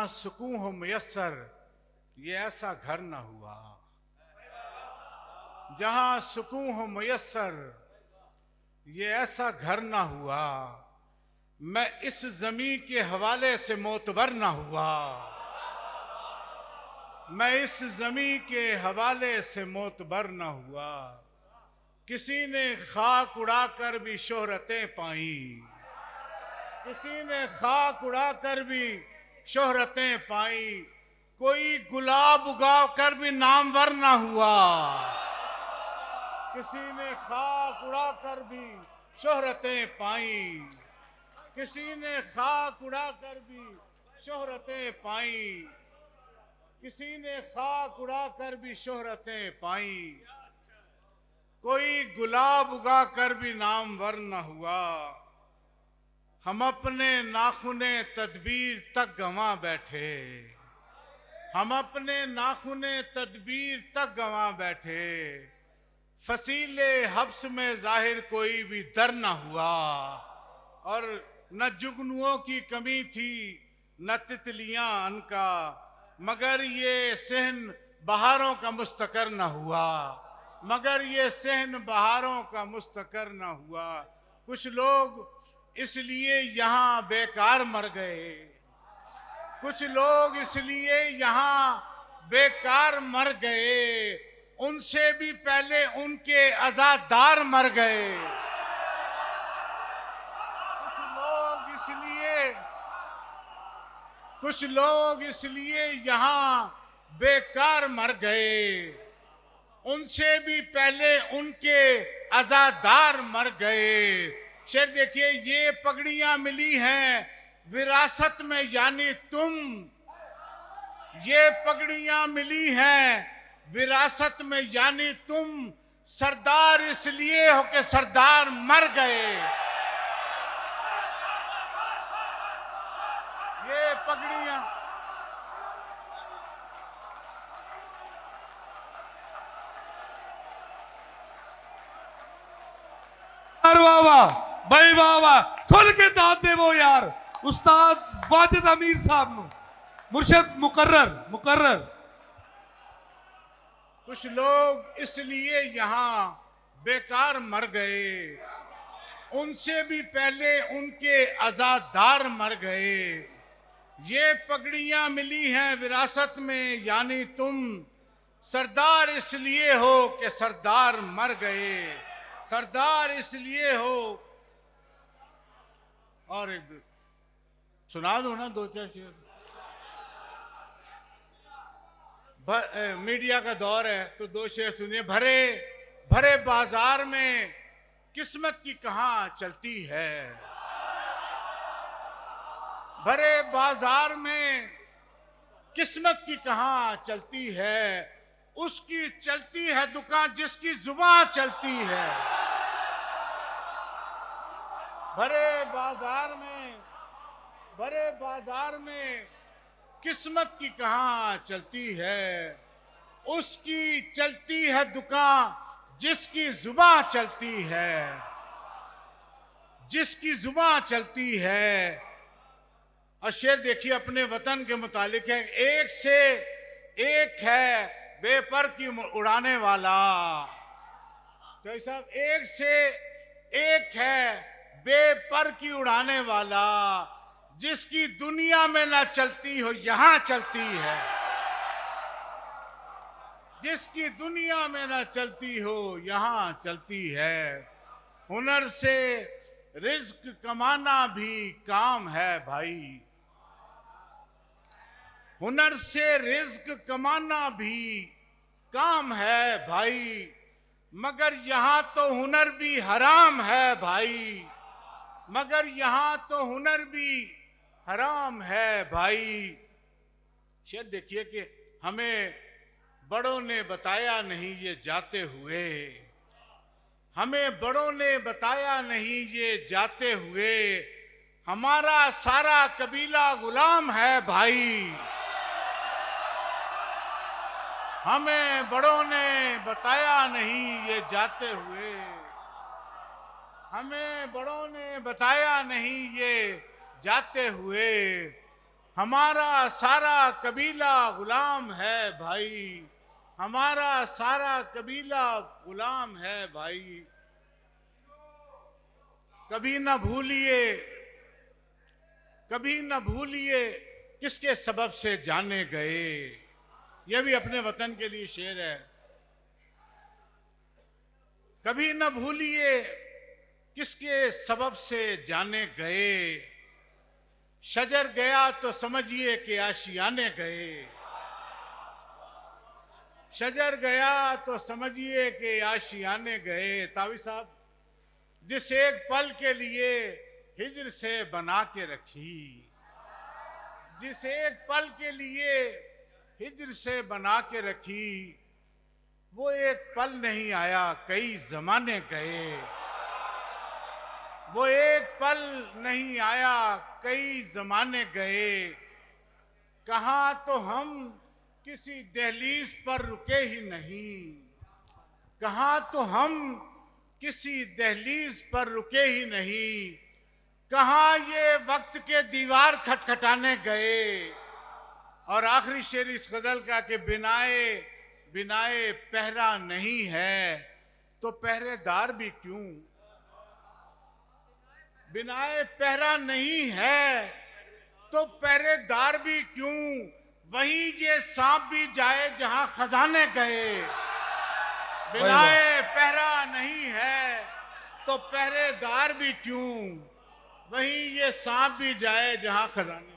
जहां सुकून हो मुयस्सर ये ऐसा घर ना हुआ। जहां सुकून हो मुयस्सर ये ऐसा घर ना हुआ। मैं इस जमीन के हवाले से मोतबर ना हुआ। मैं इस जमीन के हवाले से मोतबर ना हुआ। किसी ने खाक उड़ाकर भी शोहरतें पाई। किसी ने खाक उड़ाकर भी शोहरतें पाई। कोई गुलाब उगा कर भी नामवर ना हुआ। किसी ने खाक उड़ाकर भी शोहरतें पाई। किसी ने खाक उड़ाकर भी शोहरतें पाई। किसी ने खाक उड़ाकर भी शोहरतें पाई। कोई गुलाब उगा कर भी नामवर न हुआ। हम अपने नाखूने तदबीर तक गंवा बैठे। हम अपने नाखूने तदबीर तक गंवा बैठे। फसीले हब्स में जाहिर कोई भी दर न हुआ। और न जुगनुओं की कमी थी न तितलियां अनका, मगर ये सहन बहारों का मुस्तकर न हुआ। मगर ये सहन बहारों का मुस्तकर न हुआ। कुछ लोग इसलिए यहाँ बेकार मर गए। कुछ लोग इसलिए यहाँ बेकार मर गए। उनसे भी पहले उनके अज़ादार मर गए। कुछ लोग इसलिए यहाँ बेकार मर गए। उनसे भी पहले उनके अज़ादार मर गए। शेर देखिए, ये पगड़ियां मिली हैं विरासत में यानी तुम। ये पगड़ियां मिली हैं विरासत में यानी तुम। सरदार इसलिए हो कि सरदार मर गए। ये पगड़ियां वाह वाह भाई, वाह वाह, खुल के दाद दे वो यार उस्ताद वाजिद अमीर साहब नु, मुर्शद मुकर्रर। कुछ लोग इसलिए यहाँ बेकार मर गए। उनसे भी पहले उनके अज़ादार मर गए। ये पगड़ियां मिली हैं विरासत में यानी तुम। सरदार इसलिए हो कि सरदार मर गए। सरदार इसलिए हो। और एक सुना दो ना, दो चार शेर। मीडिया का दौर है तो दो शेर सुनिए। भरे भरे बाजार में किस्मत की कहां चलती है। भरे बाजार में किस्मत की कहां चलती है। उसकी चलती है दुकान जिसकी जुबान चलती है। भरे बाजार में किस्मत की कहां चलती है। उसकी चलती है दुकान जिसकी जुबान चलती है। जिसकी जुबान चलती है। और शेर देखिए अपने वतन के मुतालिक है। एक से एक है बेपर की उड़ाने वाला। तो साहब, एक से एक है बेपर की उड़ाने वाला। जिसकी दुनिया में ना चलती हो यहां चलती है। जिसकी दुनिया में ना चलती हो यहां चलती है। हुनर से रिज्क कमाना भी काम है भाई। हुनर से रिज्क कमाना भी काम है भाई। मगर यहां तो हुनर भी हराम है भाई। मगर यहां तो हुनर भी हराम है भाई। शायद देखिए कि हमें बड़ों ने बताया नहीं ये जाते हुए। हमें बड़ों ने बताया नहीं ये जाते हुए। हमारा सारा कबीला गुलाम है भाई। हमें बड़ों ने बताया नहीं ये जाते हुए। हमें बड़ों ने बताया नहीं ये जाते हुए। हमारा सारा कबीला गुलाम है भाई, हमारा सारा कबीला गुलाम है भाई। कभी न भूलिए, कभी न भूलिए किसके सबब से जाने गए। यह भी अपने वतन के लिए शेर है। कभी न भूलिए किसके सबब से जाने गए, शजर गया तो समझिए कि आशियाने गए। शजर गया तो समझिए कि आशियाने गए। तावी साहब, जिस एक पल के लिए हिज्र से बना के रखी, जिस एक पल के लिए हिज्र से बना के रखी, वो एक पल नहीं आया कई जमाने गए। वो एक पल नहीं आया कई जमाने गए। कहाँ तो हम किसी दहलीज पर रुके ही नहीं, कहाँ तो हम किसी दहलीज पर रुके ही नहीं। कहाँ ये वक्त के दीवार खटखटाने गए। और आखिरी शेर इस गजल का कि बिनाए बिनाए पहरा नहीं है तो पहरेदार भी क्यों। बिनाए पहरा नहीं है तो पहरेदार भी क्यों। वहीं ये सांप भी जाए जहां खजाने गए। बिनाए पहरा नहीं है तो पहरेदार भी क्यों, वहीं ये सांप भी जाए जहां खजाने